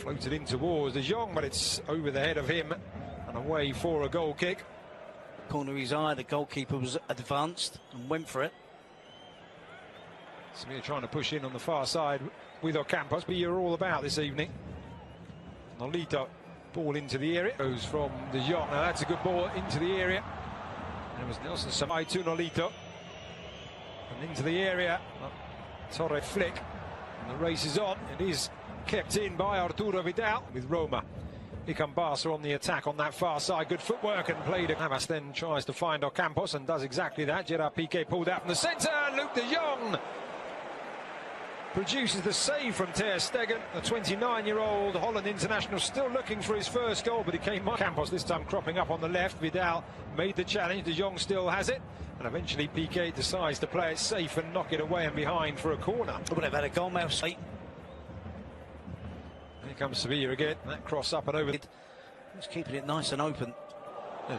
Floated in towards De Jong, but it's over the head of him and away for a goal kick. Corner of his eye, the goalkeeper was advanced and went for it. Seville trying to push in on the far side with Ocampos, but you're all about this evening. Nolito, ball into the area, goes from De Jong. Now that's a good ball into the area. And it was Nelson Samai to Nolito. And into the area, Torre flick. And the race is on. It is kept in by Arturo Vidal with Roma. Here come Barca on the attack on that far side. Good footwork and played. Navas then tries to find Ocampos and does exactly that. Gerard Piqué pulled out from the centre. Luke de Jong produces the save from Ter Stegen. The 29-year-old Holland international still looking for his first goal, but he came Ocampos this time cropping up on the left. Vidal made the challenge. De Jong still has it. And eventually Piqué decides to play it safe and knock it away and behind for a corner. Would have had a goal mouse. Here comes Sevilla again. That cross up and over. He's keeping it nice and open.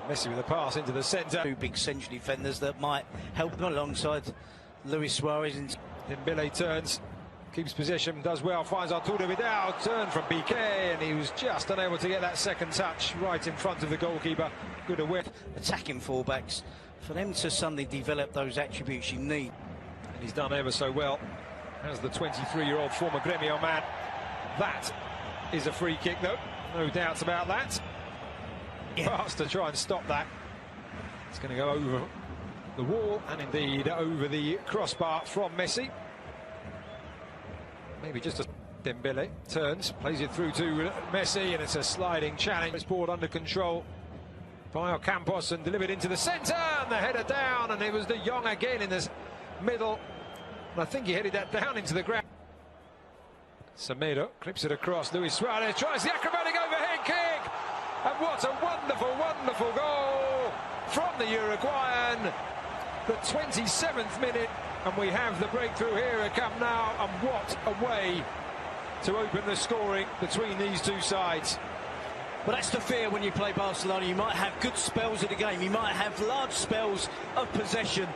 Messi with a pass into the centre. Two big century defenders that might help alongside Luis Suarez. Dembele turns, keeps possession, does well, finds Arturo Vidal. Turn from Piqué, and he was just unable to get that second touch right in front of the goalkeeper. Good away. Attacking fullbacks, for them to suddenly develop those attributes you need. And he's done ever so well as the 23-year-old former Gremio man. That is a free kick, though. No doubts about that. Pass to try and stop that. It's going to go over the wall and indeed over the crossbar from Messi. Maybe just a Dembele turns, plays it through to Messi, and it's a sliding challenge. It's ball under control by Ocampos and delivered into the centre, and the header down, and it was De Jong again in the middle. And I think he headed that down into the ground. Semedo clips it across. Luis Suarez tries the acrobatic overhead kick. And what a wonderful, wonderful goal from the Uruguayan. The 27th minute, and we have the breakthrough here at Camp Nou. And what a way to open the scoring between these two sides. Well, that's the fear when you play Barcelona. You might have good spells of the game. You might have large spells of possession.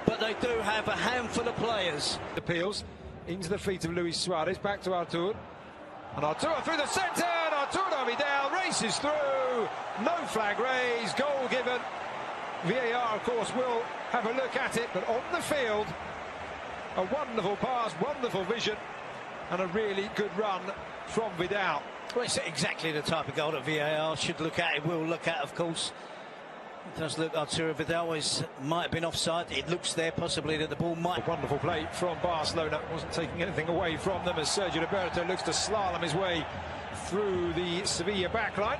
But they do have a handful of players. Appeals into the feet of Luis Suarez, back to Artur. And Artur through the centre, and Arturo Vidal races through. No flag raised, goal given. VAR, of course, will have a look at it, but on the field, a wonderful pass, wonderful vision, and a really good run from Vidal. Well, it's exactly the type of goal that VAR should look at. It will look at, of course. It does look Arturo Vidal might have been offside. It looks there possibly that the ball might. A wonderful play from Barcelona. Wasn't taking anything away from them as Sergio Roberto looks to slalom his way through the Sevilla backline.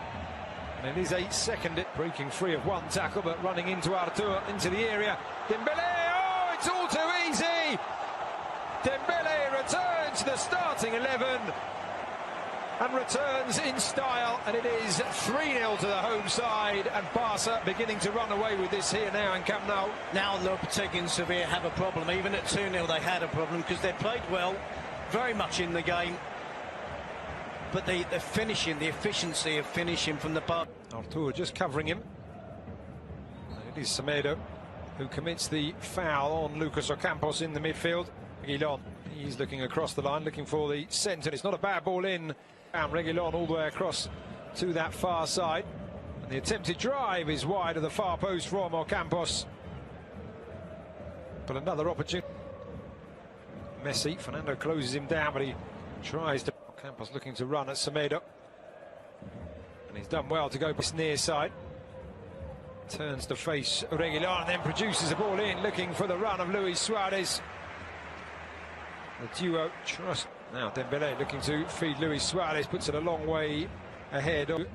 And it is a second it breaking free of one tackle, but running into Artur into the area. Dembele, oh, it's all too easy. Dembele returns to the starting 11. And returns in style, and it is 3-0 to the home side, and Barca beginning to run away with this here now in Camp Nou. Now Lopetegui and Sevilla have a problem. Even at 2-0 they had a problem because they played well, very much in the game. But the finishing, the efficiency of finishing from the bar. Artur just covering him. It is Semedo who commits the foul on Lucas Ocampos in the midfield. Reguilón, he's looking across the line, looking for the centre. It's not a bad ball in. Reguilón all the way across to that far side, and the attempted drive is wide of the far post from Ocampos, but another opportunity. Messi, Fernando closes him down, but he tries to. Ocampos looking to run at Semedo, and he's done well to go this near side. Turns to face Reguilón and then produces the ball in, looking for the run of Luis Suarez. The duo trust. Now Dembele looking to feed Luis Suarez, puts it a long way ahead of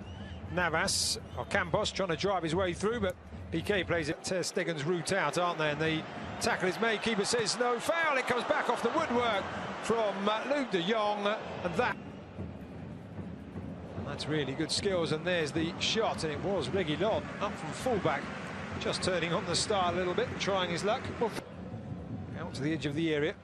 Navas. Ocampos trying to drive his way through, but Piqué plays it Ter Stegen's route out, aren't they? And the tackle is made. Keeper says no foul. It comes back off the woodwork from Luke de Jong, and that's really good skills. And there's the shot, and it was Reguilón up from fullback, just turning on the style a little bit, trying his luck. Out to the edge of the area.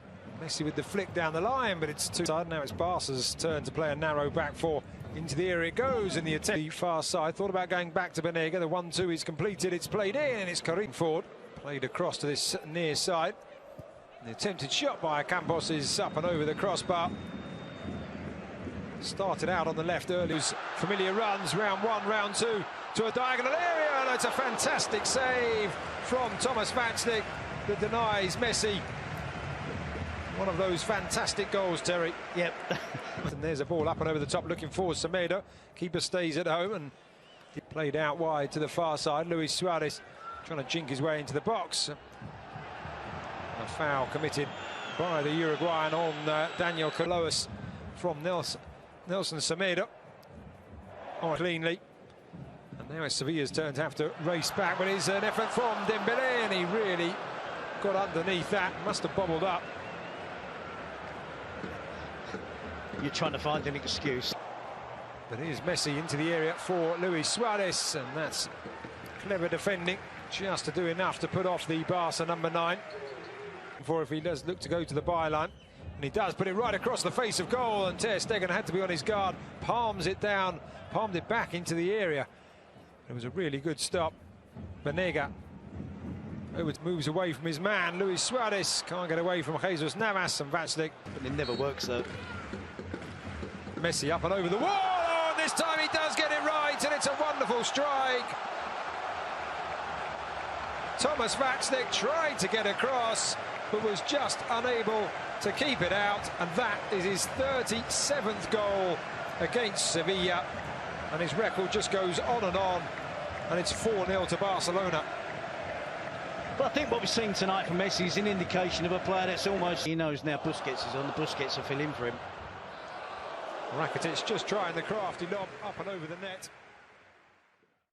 Messi with the flick down the line, but it's too side. Now it's Barca's turn to play a narrow back four. Into the area it goes, in the attempt. The far side thought about going back to Banega. The 1-2 is completed. It's played in, and it's Karim Ford played across to this near side. The attempted shot by Ocampos is up and over the crossbar. Started out on the left early. Familiar runs, round one, round two, to a diagonal area, and it's a fantastic save from Thomas Vatsnik that denies Messi. One of those fantastic goals, Terry. Yep. And there's a ball up and over the top looking for Semedo. Keeper stays at home and played out wide to the far side. Luis Suarez trying to jink his way into the box. A foul committed by the Uruguayan on Daniel Coloas from Nelson Semedo. Oh, cleanly. And now it's Sevilla's turn to have to race back, but it's an effort from Dembélé, and he really got underneath that. Must have bobbled up. You're trying to find an excuse. But here's Messi into the area for Luis Suarez, and that's clever defending, just to do enough to put off the Barca number 9. For if he does look to go to the byline, and he does put it right across the face of goal, and Ter Stegen had to be on his guard, palms it down, palmed it back into the area. It was a really good stop. Banega moves away from his man. Luis Suarez can't get away from Jesus Navas and Vatsnik. But it never works though. Messi up and over the wall. Oh, this time he does get it right, and it's a wonderful strike. Thomas Vatsnik tried to get across, but was just unable to keep it out, and that is his 37th goal against Sevilla, and his record just goes on, and it's 4-0 to Barcelona. But I think what we've seen tonight from Messi is an indication of a player that's almost... He knows now Busquets is on, the Busquets will fill in for him. Rakitic just trying the crafty lob up and over the net.